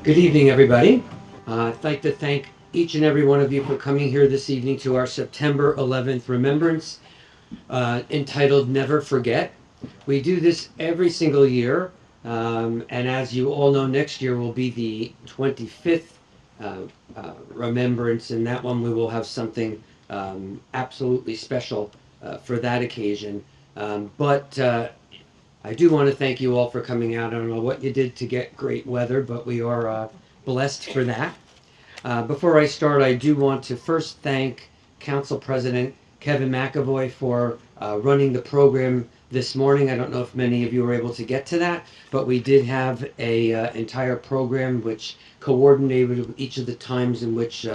Good evening, everybody. I'd like to thank each and every one of you for coming here this evening to our September 11th remembrance entitled Never Forget. We do this every single year, and as you all know, next year will be the 25th remembrance, and that one we will have something absolutely special for that occasion. But I do want to thank you all for coming out. I don't know what you did to get great weather, but we are blessed for that. Before I start, I do want to first thank Council President Kevin McAvoy for running the program this morning. I don't know if many of you were able to get to that, but we did have a entire program which coordinated with each of the times in which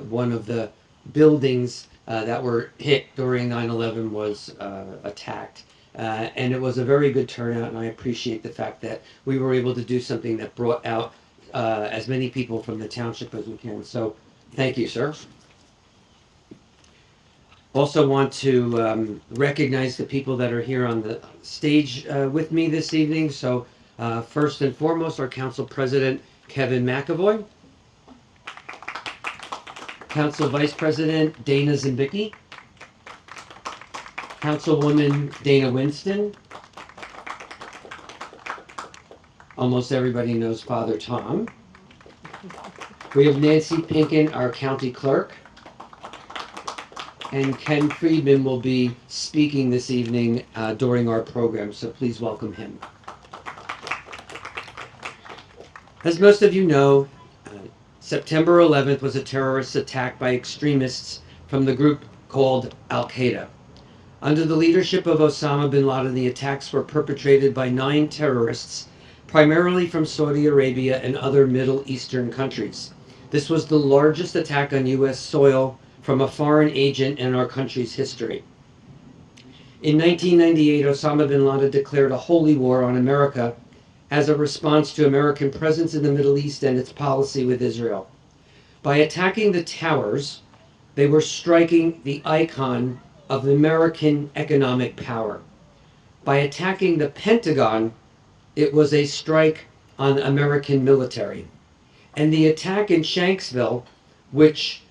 one of the buildings that were hit during 9/11 was attacked. And it was a very good turnout, and I appreciate the fact that we were able to do something that brought out as many people from the township as we can. So thank you, sir. Also want to recognize the people that are here on the stage with me this evening. So first and foremost, our Council President, Kevin McAvoy. Council Vice President, Dana Zimbicki. Councilwoman Dana Winston. Almost everybody knows Father Tom. We have Nancy Pinkin, our county clerk. And Ken Friedman will be speaking this evening during our program, so please welcome him. As most of you know, September 11th was a terrorist attack by extremists from the group called Al-Qaeda. Under the leadership of Osama bin Laden, the attacks were perpetrated by 9 terrorists, primarily from Saudi Arabia and other Middle Eastern countries. This was the largest attack on U.S. soil from a foreign agent in our country's history. In 1998, Osama bin Laden declared a holy war on America as a response to American presence in the Middle East and its policy with Israel. By attacking the towers, they were striking the icon of American economic power. By attacking the Pentagon, it was a strike on American military. And the attack in Shanksville, which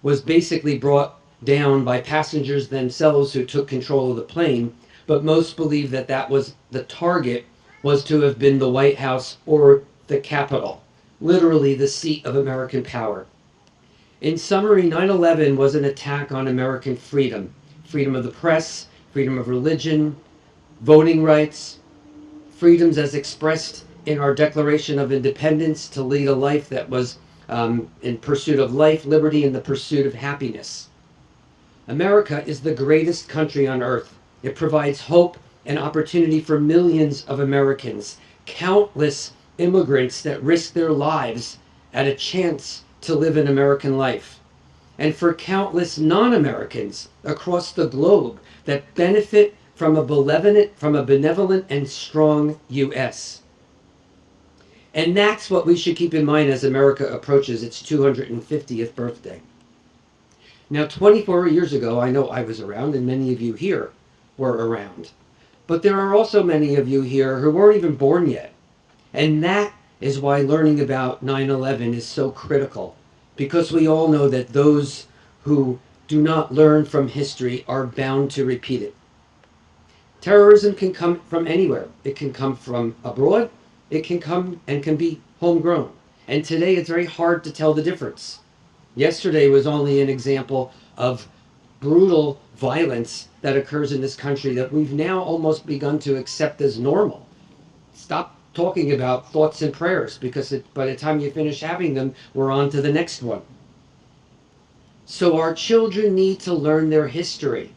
was basically brought down by passengers themselves who took control of the plane, but most believe that that was the target, was to have been the White House or the Capitol, literally the seat of American power. In summary, 9/11 was an attack on American freedom, freedom of the press, freedom of religion, voting rights, freedoms as expressed in our Declaration of Independence to lead a life that was in pursuit of life, liberty, and the pursuit of happiness. America is the greatest country on earth. It provides hope and opportunity for millions of Americans, countless immigrants that risk their lives at a chance to live an American life, and for countless non-Americans across the globe that benefit from a benevolent and strong U.S. And that's what we should keep in mind as America approaches its 250th birthday. Now, 24 years ago, I know I was around, and many of you here were around. But there are also many of you here who weren't even born yet. And that is why learning about 9/11 is so critical, because we all know that those who do not learn from history are bound to repeat it. Terrorism can come from anywhere. It can come from abroad. It can come and can be homegrown. And today it's very hard to tell the difference. Yesterday was only an example of brutal violence that occurs in this country that we've now almost begun to accept as normal. Stop talking about thoughts and prayers, because by the time you finish having them, we're on to the next one. So our children need to learn their history.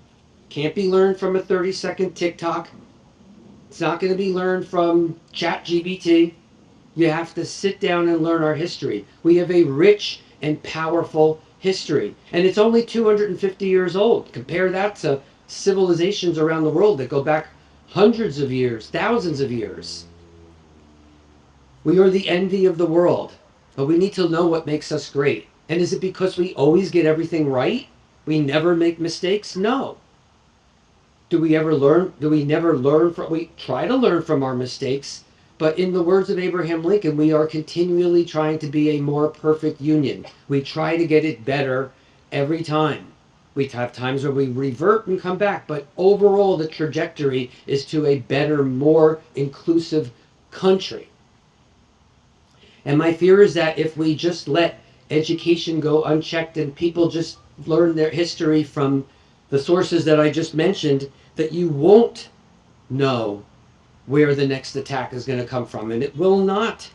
Can't be learned from a 30-second TikTok. It's not going to be learned from ChatGPT. You have to sit down and learn our history. We have a rich and powerful history, and it's only 250 years old. Compare that to civilizations around the world that go back hundreds of years, thousands of years. We are the envy of the world, but we need to know what makes us great. And is it because we always get everything right? We never make mistakes? No. Do we ever learn? Do we never learn from? We try to learn from our mistakes, But in the words of Abraham Lincoln, we are continually trying to be a more perfect union. We try to get it better every time. We have times where we revert and come back, but overall the trajectory is to a better, more inclusive country. And my fear is that if we just let education go unchecked and people just learn their history from the sources that I just mentioned, that you won't know where the next attack is going to come from. And it will not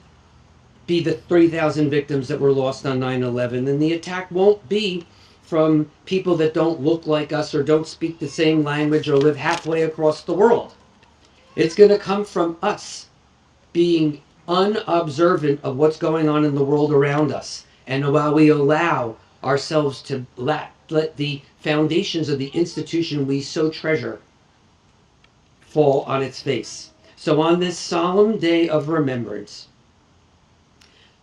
be the 3,000 victims that were lost on 9/11. And the attack won't be from people that don't look like us or don't speak the same language or live halfway across the world. It's going to come from us being unobservant of what's going on in the world around us. And while we allow ourselves to let the foundations of the institution we so treasure fall on its face. So on this solemn day of remembrance,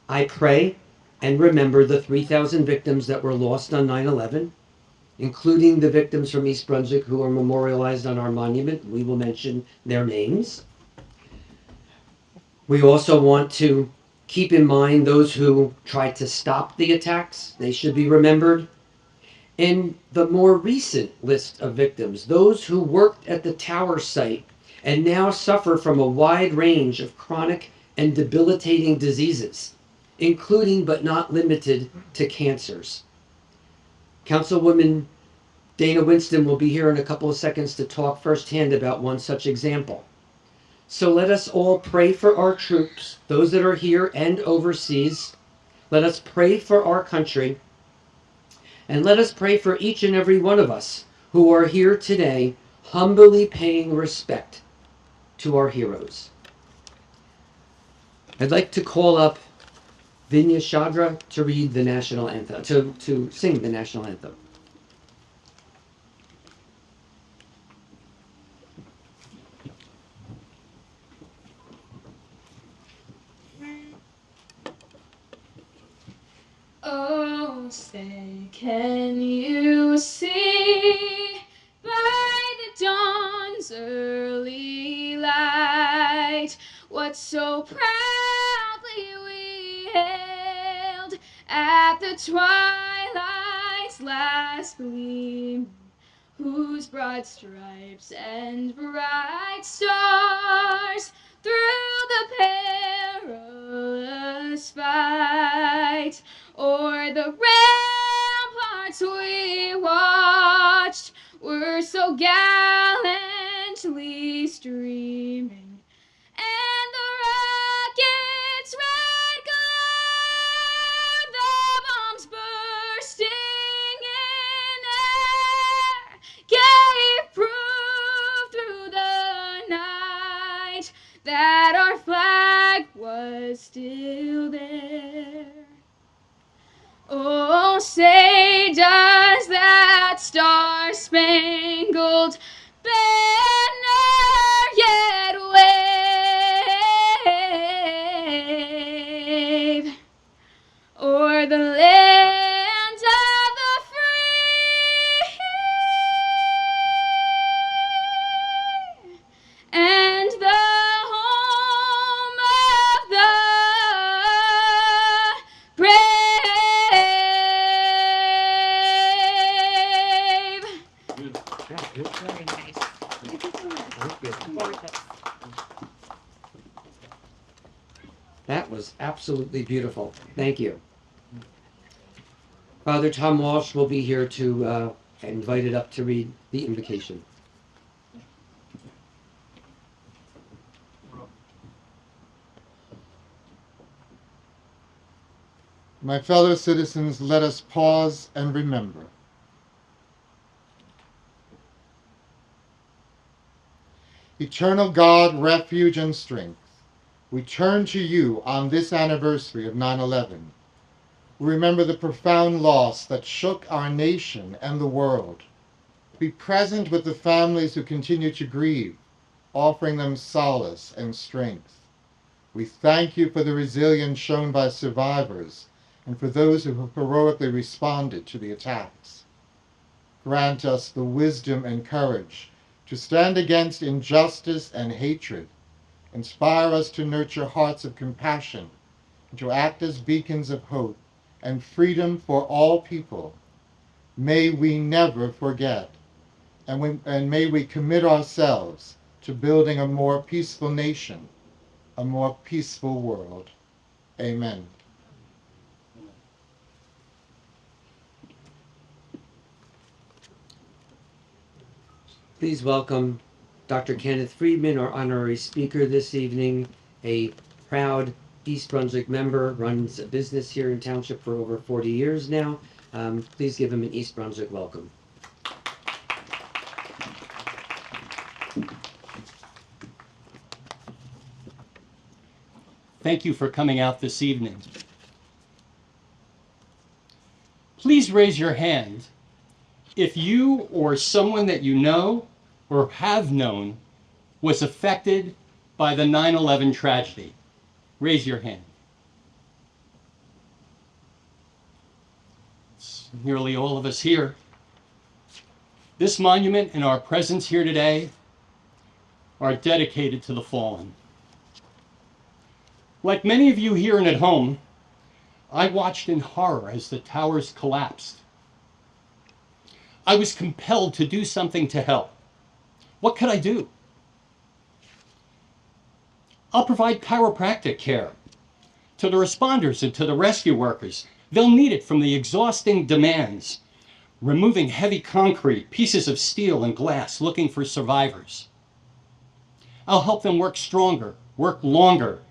I pray and remember the 3,000 victims that were lost on 9/11, including the victims from East Brunswick who are memorialized on our monument. We will mention their names. We also want to keep in mind those who tried to stop the attacks. They should be remembered. In the more recent list of victims, those who worked at the tower site and now suffer from a wide range of chronic and debilitating diseases, including but not limited to cancers. Councilwoman Dana Winston will be here in a couple of seconds to talk firsthand about one such example. So let us all pray for our troops, those that are here and overseas. Let us pray for our country. And let us pray for each and every one of us who are here today, humbly paying respect to our heroes. I'd like to call up Vinya Shadra to read the national anthem, to sing the national anthem. Oh, say, can you see by the dawn's early light what so proudly we hailed at the twilight's last gleam, whose broad stripes and bright stars through the perilous fight o'er the ramparts we watched were so gallantly streaming, and the rocket's red glare, the bombs bursting in air, gave proof through the night that our flag was still there. Oh, say, does that star-spangled banner yet wave o'er the land of the free and the home of the brave? Very nice. That was absolutely beautiful. Thank you. Father Tom Walsh will be here to invited up to read the invocation. My fellow citizens, let us pause and remember. Eternal God, refuge and strength, we turn to you on this anniversary of 9/11. We remember the profound loss that shook our nation and the world. Be present with the families who continue to grieve, offering them solace and strength. We thank you for the resilience shown by survivors and for those who have heroically responded to the attacks. Grant us the wisdom and courage to stand against injustice and hatred Inspire us to nurture hearts of compassion, and to act as beacons of hope and freedom for all people. May we never forget, and may we commit ourselves to building a more peaceful nation, a more peaceful world. Amen. Please welcome Dr. Kenneth Friedman, our honorary speaker this evening, a proud East Brunswick member, runs a business here in Township for over 40 years now. Please give him an East Brunswick welcome. Thank you for coming out this evening. Please raise your hand if you or someone that you know or have known was affected by the 9/11 tragedy. Raise your hand. It's nearly all of us here. This monument and our presence here today are dedicated to the fallen. Like many of you here and at home, I watched in horror as the towers collapsed. I was compelled to do something to help. What could I do? I'll provide chiropractic care to the responders and to the rescue workers. They'll need it from the exhausting demands, removing heavy concrete, pieces of steel and glass, looking for survivors. I'll help them work stronger, work longer,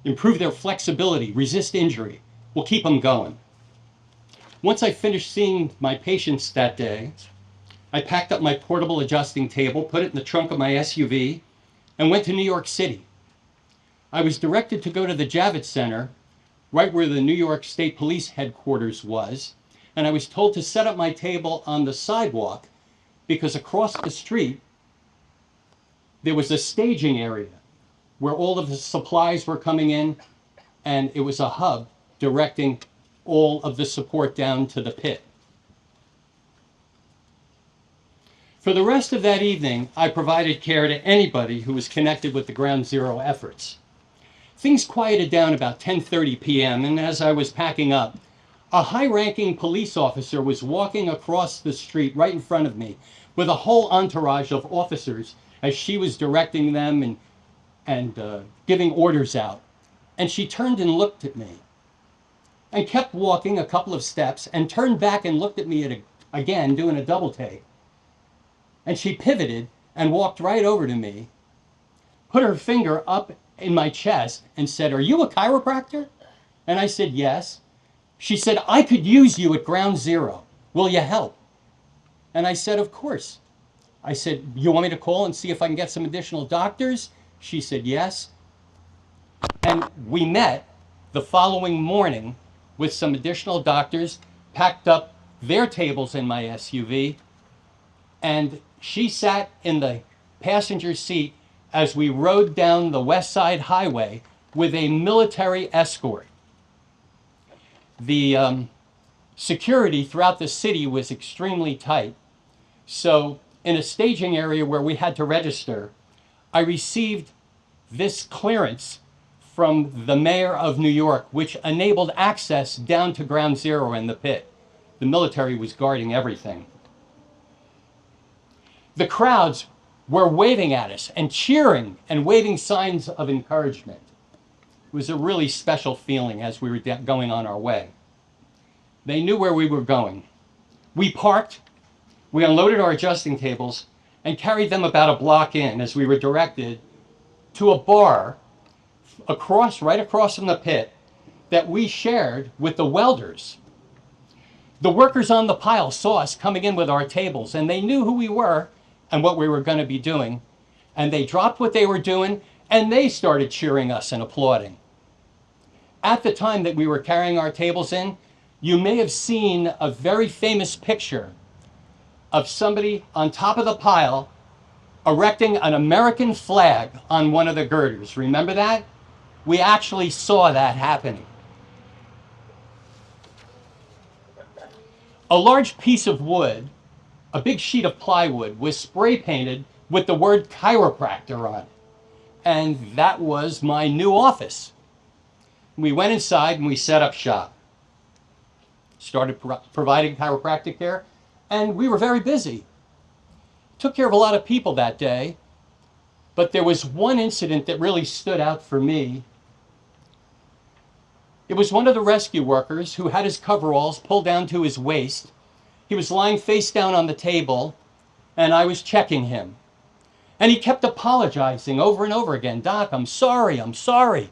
improve their flexibility, resist injury. We'll keep them going. Once I finished seeing my patients that day, I packed up my portable adjusting table, put it in the trunk of my SUV, and went to New York City. I was directed to go to the Javits Center, right where the New York State Police headquarters was, and I was told to set up my table on the sidewalk because across the street there was a staging area where all of the supplies were coming in, and it was a hub directing all of the support down to the pit. For the rest of that evening, I provided care to anybody who was connected with the Ground Zero efforts. Things quieted down about 10:30 p.m., and as I was packing up, a high-ranking police officer was walking across the street right in front of me with a whole entourage of officers as she was directing them and giving orders out. And she turned and looked at me and kept walking a couple of steps and turned back and looked at me again, doing a double take. And she pivoted and walked right over to me, put her finger up in my chest and said, "Are you a chiropractor?" And I said, "Yes." She said, "I could use you at Ground Zero. Will you help?" And I said, "Of course." I said, "You want me to call and see if I can get some additional doctors?" She said, "Yes." And we met the following morning with some additional doctors, packed up their tables in my SUV, and she sat in the passenger seat as we rode down the West Side Highway with a military escort. The security throughout the city was extremely tight. So in a staging area where we had to register, I received this clearance from the mayor of New York, which enabled access down to Ground Zero in the pit. The military was guarding everything. The crowds were waving at us and cheering and waving signs of encouragement. It was a really special feeling as we were going on our way. They knew where we were going. We parked, we unloaded our adjusting tables, and carried them about a block in as we were directed to a bar right across from the pit that we shared with the welders. The workers on the pile saw us coming in with our tables, and they knew who we were and what we were going to be doing. And they dropped what they were doing, and they started cheering us and applauding. At the time that we were carrying our tables in, you may have seen a very famous picture of somebody on top of the pile erecting an American flag on one of the girders. Remember that? We actually saw that happening. A large piece of wood, a big sheet of plywood, was spray painted with the word chiropractor on it. and that was my new office. We went inside and we set up shop. Started providing chiropractic care, and we were very busy. Took care of a lot of people that day, but there was one incident that really stood out for me. It was one of the rescue workers who had his coveralls pulled down to his waist. He was lying face down on the table, and I was checking him. And he kept apologizing over and over again. "Doc, I'm sorry, I'm sorry."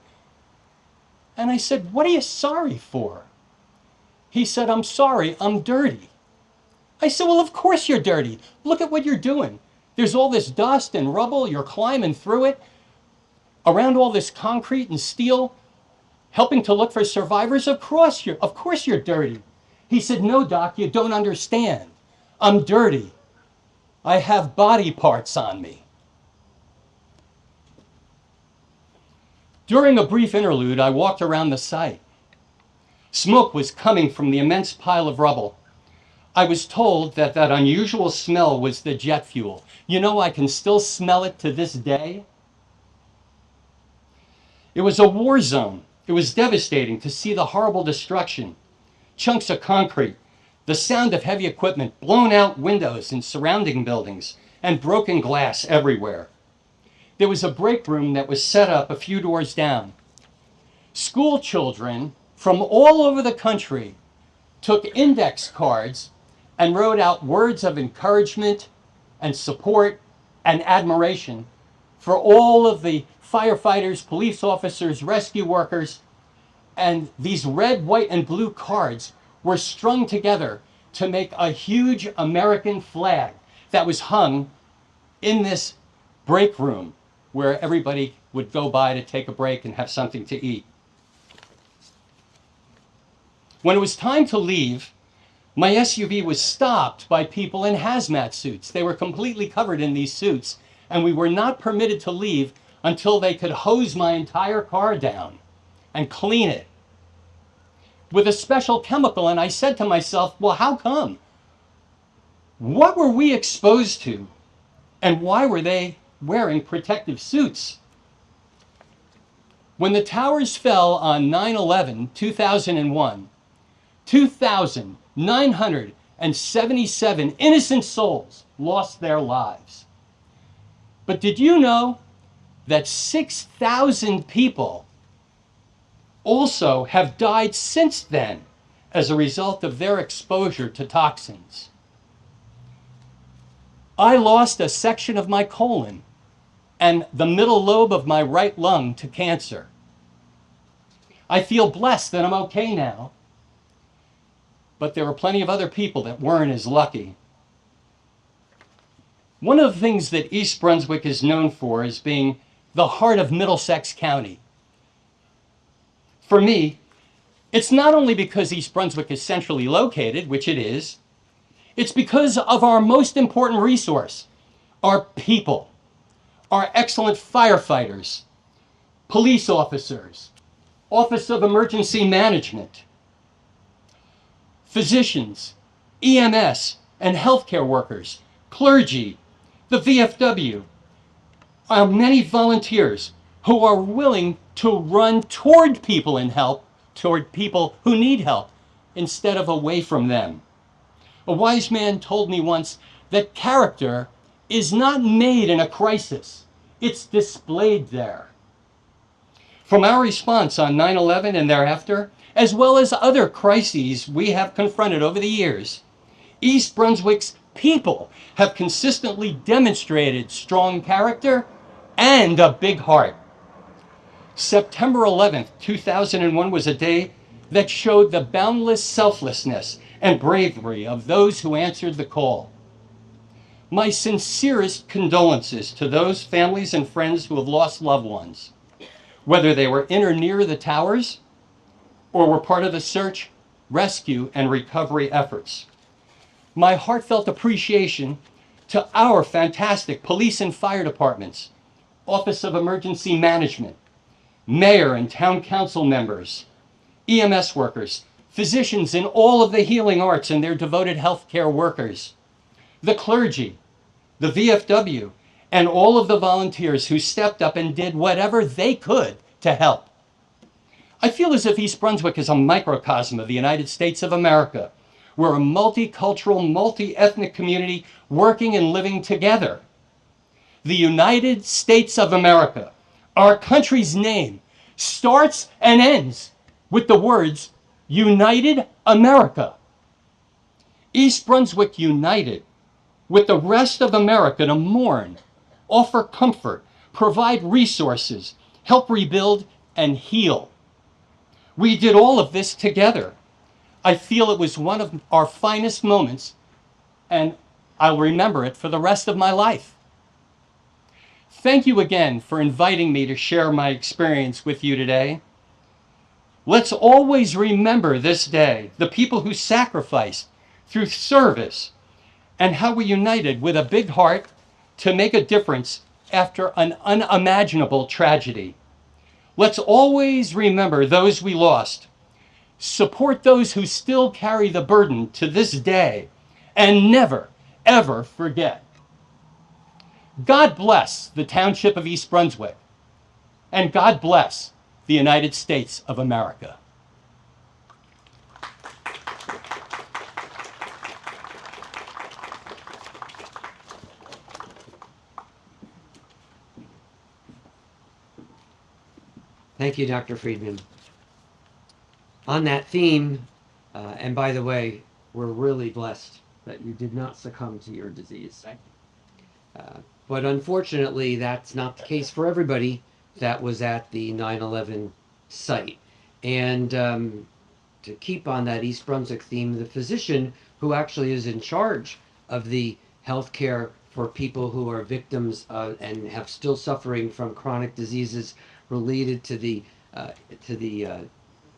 And I said, "What are you sorry for?" He said, "I'm sorry, I'm dirty." I said, "Well, of course you're dirty. Look at what you're doing. There's all this dust and rubble. You're climbing through it, around all this concrete and steel, helping to look for survivors. Of course you're dirty." He said, "No, Doc, you don't understand. I'm dirty. I have body parts on me." During a brief interlude, I walked around the site. Smoke was coming from the immense pile of rubble. I was told that that unusual smell was the jet fuel. You know, I can still smell it to this day. It was a war zone. It was devastating to see the horrible destruction. Chunks of concrete, the sound of heavy equipment, blown out windows in surrounding buildings, and broken glass everywhere. There was a break room that was set up a few doors down. School children from all over the country took index cards and wrote out words of encouragement and support and admiration for all of the firefighters, police officers, rescue workers. And these red, white, and blue cards were strung together to make a huge American flag that was hung in this break room where everybody would go by to take a break and have something to eat. When it was time to leave, my SUV was stopped by people in hazmat suits. They were completely covered in these suits, and we were not permitted to leave until they could hose my entire car down and clean it with a special chemical. And I said to myself, well, how come? What were we exposed to? And why were they wearing protective suits? When the towers fell on 9/11, 2001, 2,977 innocent souls lost their lives. But did you know that 6,000 people also have died since then as a result of their exposure to toxins? I lost a section of my colon and the middle lobe of my right lung to cancer. I feel blessed that I'm okay now, but there were plenty of other people that weren't as lucky. One of the things that East Brunswick is known for is being the heart of Middlesex County. For me, it's not only because East Brunswick is centrally located, which it is, it's because of our most important resource, our people, our excellent firefighters, police officers, Office of Emergency Management, physicians, EMS, and healthcare workers, clergy, the VFW, our many volunteers who are willing to run toward people in help, toward people who need help, instead of away from them. A wise man told me once that character is not made in a crisis, it's displayed there. From our response on 9/11 and thereafter, as well as other crises we have confronted over the years, East Brunswick's people have consistently demonstrated strong character and a big heart. September 11th, 2001 was a day that showed the boundless selflessness and bravery of those who answered the call. My sincerest condolences to those families and friends who have lost loved ones, whether they were in or near the towers or were part of the search, rescue, and recovery efforts. My heartfelt appreciation to our fantastic police and fire departments, Office of Emergency Management, mayor and town council members, EMS workers, physicians in all of the healing arts and their devoted healthcare workers, the clergy, the VFW, and all of the volunteers who stepped up and did whatever they could to help. I feel as if East Brunswick is a microcosm of the United States of America. We're a multicultural, multi-ethnic community working and living together. The United States of America, our country's name, starts and ends with the words United America. East Brunswick united with the rest of America to mourn, offer comfort, provide resources, help rebuild, and heal. We did all of this together. I feel it was one of our finest moments, and I'll remember it for the rest of my life. Thank you again for inviting me to share my experience with you today. Let's always remember this day, the people who sacrificed through service, and how we united with a big heart to make a difference after an unimaginable tragedy. Let's always remember those we lost, support those who still carry the burden to this day, and never, ever forget. God bless the Township of East Brunswick, and God bless the United States of America. Thank you, Dr. Friedman. On that theme, and by the way, we're really blessed that you did not succumb to your disease. But unfortunately, that's not the case for everybody that was at the 9/11 site. And to keep on that East Brunswick theme, the physician who actually is in charge of the healthcare for people who are victims and have still suffering from chronic diseases related to the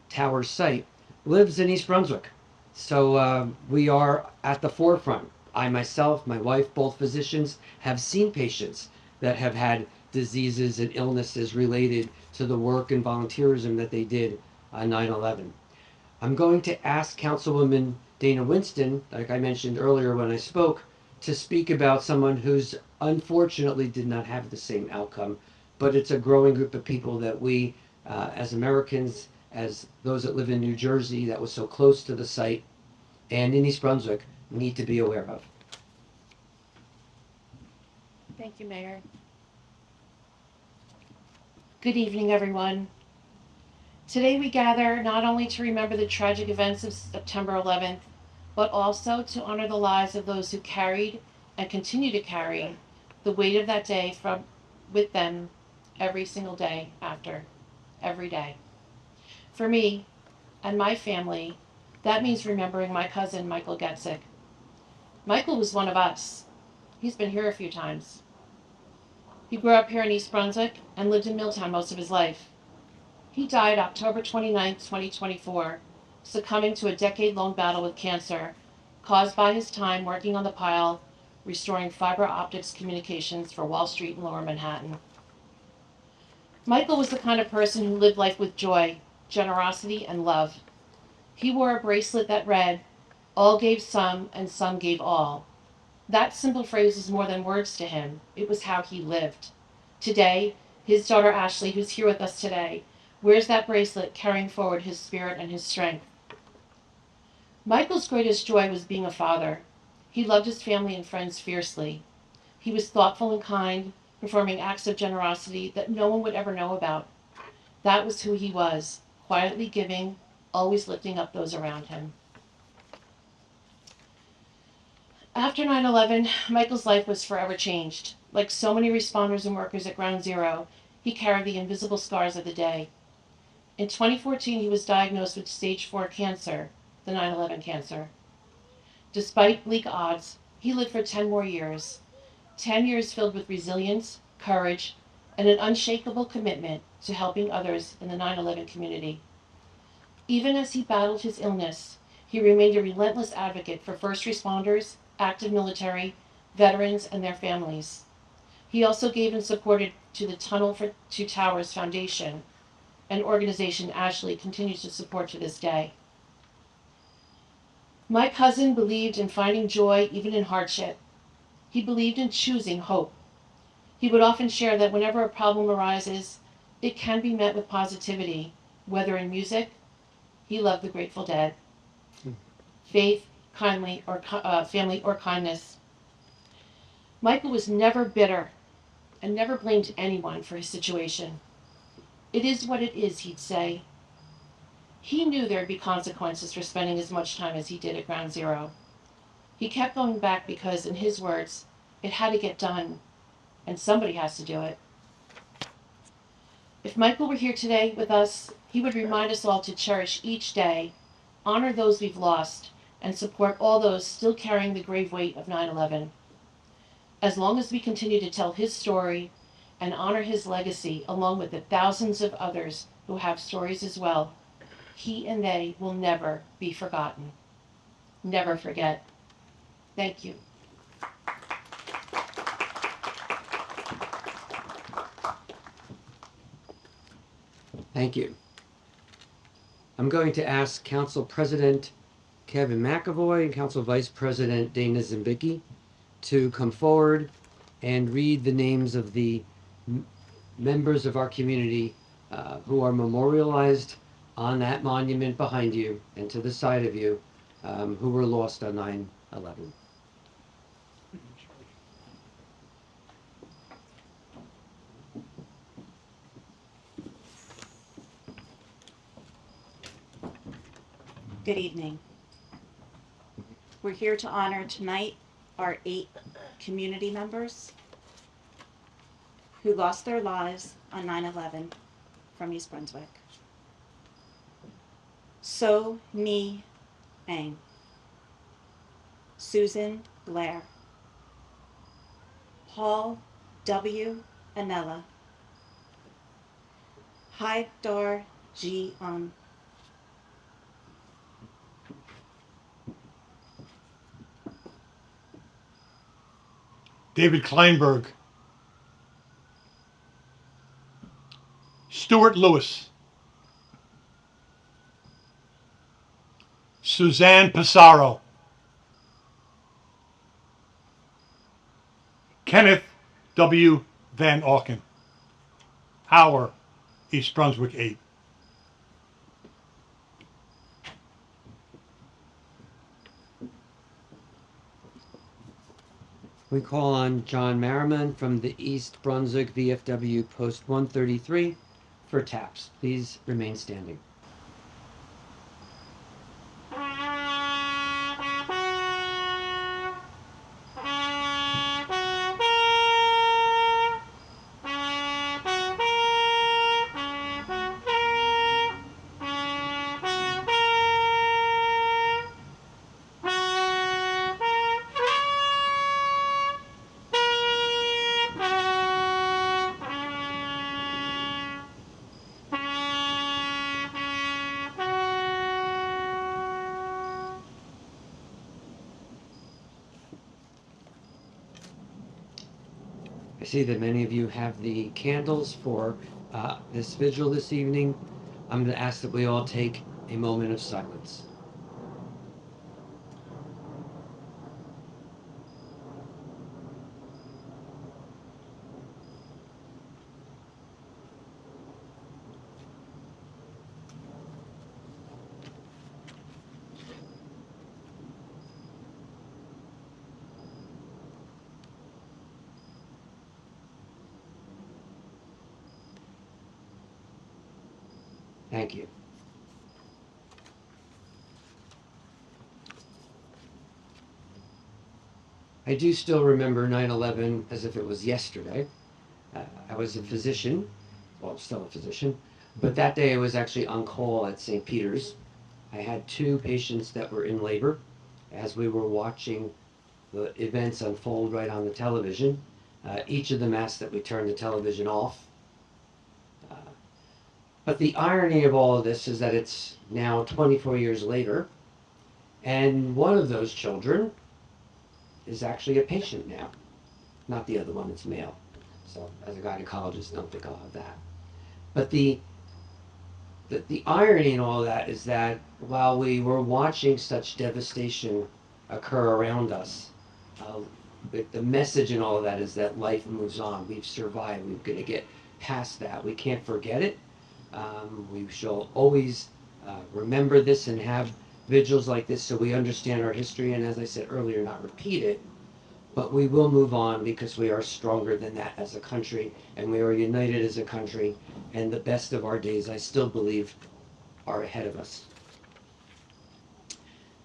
tower site lives in East Brunswick. So we are at the forefront. I myself, my wife, both physicians, have seen patients that have had diseases and illnesses related to the work and volunteerism that they did on 9/11. I'm going to ask Councilwoman Dana Winston, like I mentioned earlier when I spoke, to speak about someone who's unfortunately did not have the same outcome, but it's a growing group of people that we, as Americans, as those that live in New Jersey, that was so close to the site, and in East Brunswick, need to be aware of. Thank you, Mayor. Good evening, everyone. Today we gather not only to remember the tragic events of September 11th, but also to honor the lives of those who carried and continue to carry the weight of that day with them every single day after, every day. For me and my family, that means remembering my cousin, Michael Getzik. Michael was one of us. He's been here a few times. He grew up here in East Brunswick and lived in Milltown most of his life. He died October 29, 2024, succumbing to a decade-long battle with cancer caused by his time working on the pile, restoring fiber optics communications for Wall Street in Lower Manhattan. Michael was the kind of person who lived life with joy, generosity, and love. He wore a bracelet that read, "All gave some and some gave all." That simple phrase was more than words to him. It was how he lived. Today, his daughter Ashley, who's here with us today, wears that bracelet, carrying forward his spirit and his strength. Michael's greatest joy was being a father. He loved his family and friends fiercely. He was thoughtful and kind, performing acts of generosity that no one would ever know about. That was who he was, quietly giving, always lifting up those around him. After 9/11, Michael's life was forever changed. Like so many responders and workers at Ground Zero, he carried the invisible scars of the day. In 2014, he was diagnosed with stage 4 cancer, the 9/11 cancer. Despite bleak odds, he lived for 10 more years. 10 years filled with resilience, courage, and an unshakable commitment to helping others in the 9/11 community. Even as he battled his illness, he remained a relentless advocate for first responders, active military, veterans, and their families. He also gave and supported to the Tunnel for Two Towers Foundation, an organization Ashley continues to support to this day. My cousin believed in finding joy even in hardship. He believed in choosing hope. He would often share that whenever a problem arises, it can be met with positivity, whether in music, he loved the Grateful Dead, faith, family, or kindness. Michael was never bitter and never blamed anyone for his situation. It is what it is, he'd say. He knew there'd be consequences for spending as much time as he did at Ground Zero. He kept going back because, in his words, it had to get done, and somebody has to do it. If Michael were here today with us, he would remind us all to cherish each day, honor those we've lost, and support all those still carrying the grave weight of 9/11. As long as we continue to tell his story and honor his legacy, along with the thousands of others who have stories as well, he and they will never be forgotten. Never forget. Thank you. Thank you. I'm going to ask Council President Kevin McAvoy and Council Vice President Dana Zimbicki to come forward and read the names of the members of our community who are memorialized on that monument behind you and to the side of you, who were lost on 9/11. Good evening. We're here to honor tonight our 8 community members who lost their lives on 9/11 from East Brunswick. So Mi Ang, Susan Blair, Paul W. Anella, Haidar G. David Kleinberg, Stuart Lewis, Suzanne Pissarro, Kenneth W. Van Auken, our East Brunswick 8. We call on John Merriman from the East Brunswick VFW Post 133 for taps. Please remain standing. I see that many of you have the candles for this vigil this evening. I'm going to ask that we all take a moment of silence. Thank you. I do still remember 9/11 as if it was yesterday. I was a physician, well, still a physician, but that day I was actually on call at St. Peter's. I had 2 patients that were in labor as we were watching the events unfold right on the television. Each of them asked that we turn the television off. But the irony of all of this is that it's now 24 years later, and one of those children is actually a patient now. Not the other one, it's male. So as a gynecologist, don't think I'll have that. But the irony in all of that is that while we were watching such devastation occur around us, the message in all of that is that life moves on. We've survived. We're going to get past that. We can't forget it. We shall always remember this and have vigils like this so we understand our history, and as I said earlier, not repeat it. But we will move on because we are stronger than that as a country, and we are united as a country, and the best of our days, I still believe, are ahead of us.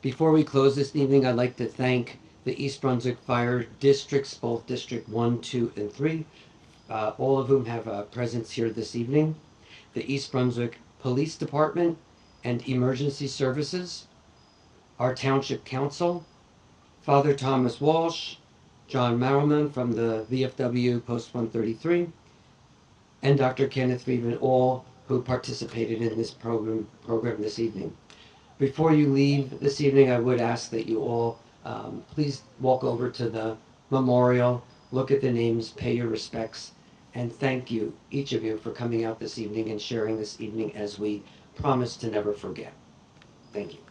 Before we close this evening, I'd like to thank the East Brunswick Fire Districts, both District 1, 2, and 3, all of whom have a presence here this evening. The East Brunswick Police Department and Emergency Services, our Township Council, Father Thomas Walsh, John Marrowman from the VFW Post 133, and Dr. Kenneth Friedman, all who participated in this program this evening. Before you leave this evening, I would ask that you all please walk over to the memorial, look at the names, pay your respects, and thank you, each of you, for coming out this evening and sharing this evening as we promise to never forget. Thank you.